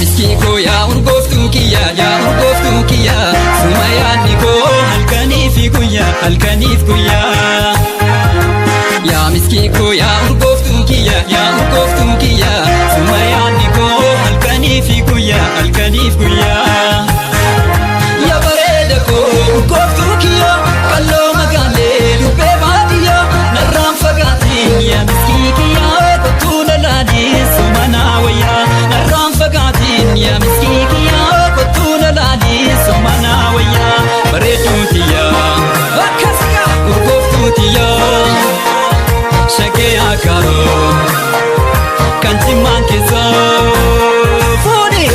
miskiko ya urgoftu kiya sumaya niko halkanif kuya ya miskiko ya urgoftu kiya sumaya niko halkanif kuya ya bareda ko urgoftu kiya kallo magale dubbe badiya naram fagatin ya miskikiya kotuna ladi sumana waya naram fagatin ya miskikiya kotuna ladi sumana waya baretutiya akasiya urgoftutiya shake akaro kanti mankeza fodi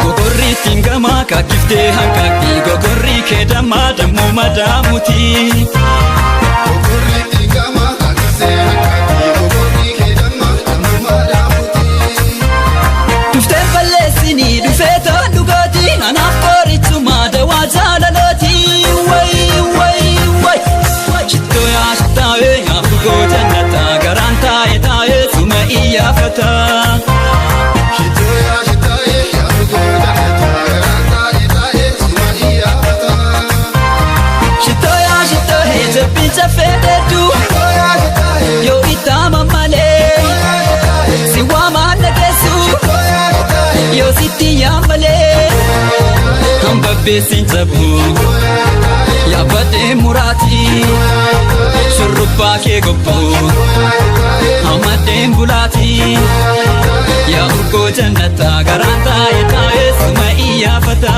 gogorri tingama kakifte hankaki gogorri kedama damu madamuti besin tabu ya bade murati shurba ke gobbo amade bulati ya urgo jannata garanta ita ismaiya fata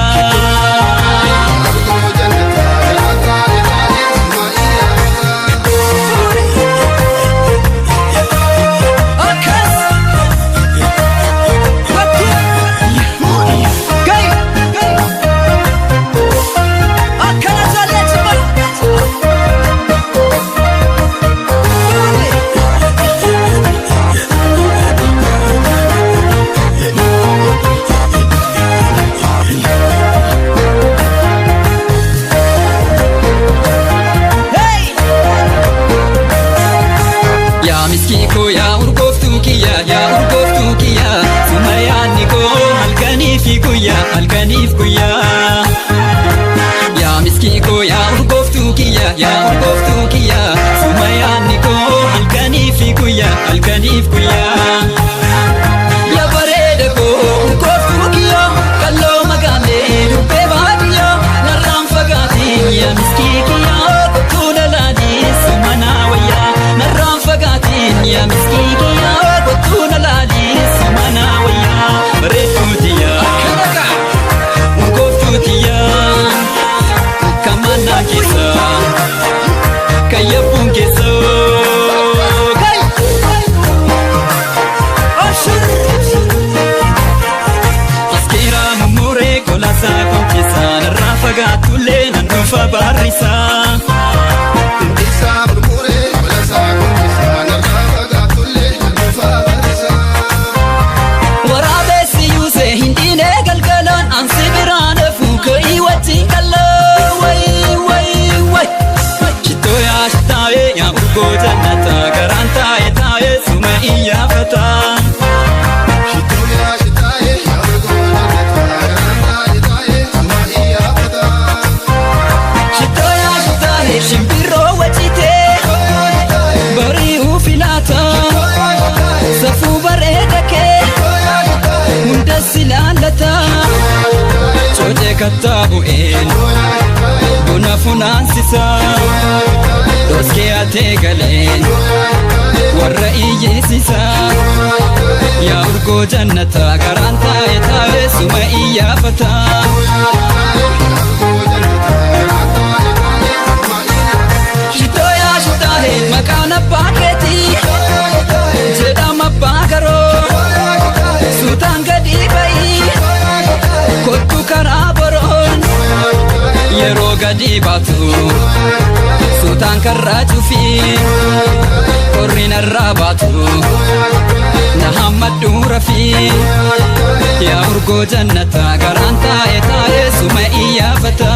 ya urgoftu kiya sumaya niko halkanif kuya ya miskiko ya urgoftu kiya sumaya niko halkanif kuya ya bareda ko urgoftu kiya kallo magale dubbe badiya naram fagatin ya miskikiya kotuna ladi sumana waya naram fagatin ya miskikiya kotuna ladi sumana waya baretutiya urgoftutiya kamana kisa kayapun kisa askira mumure kolasa konkisa narra fagatule nanufa barisa jannata garanta itaye sumaiya fata shitoya shimpiro wachite bari ufilata safu baredake hunda silalata choje katabu el buna funansisa doske ate galen warra iyesisa ya urgo jannata garanta itaye sumaiya fata shitoya shitahe makana paketi jedama pakaro sutanga dibai kotu karaboron yero gadi batu sultan karraju fi korina rabatu nahamadu rafi ya urgo jannata garanta itaye sumaiya fata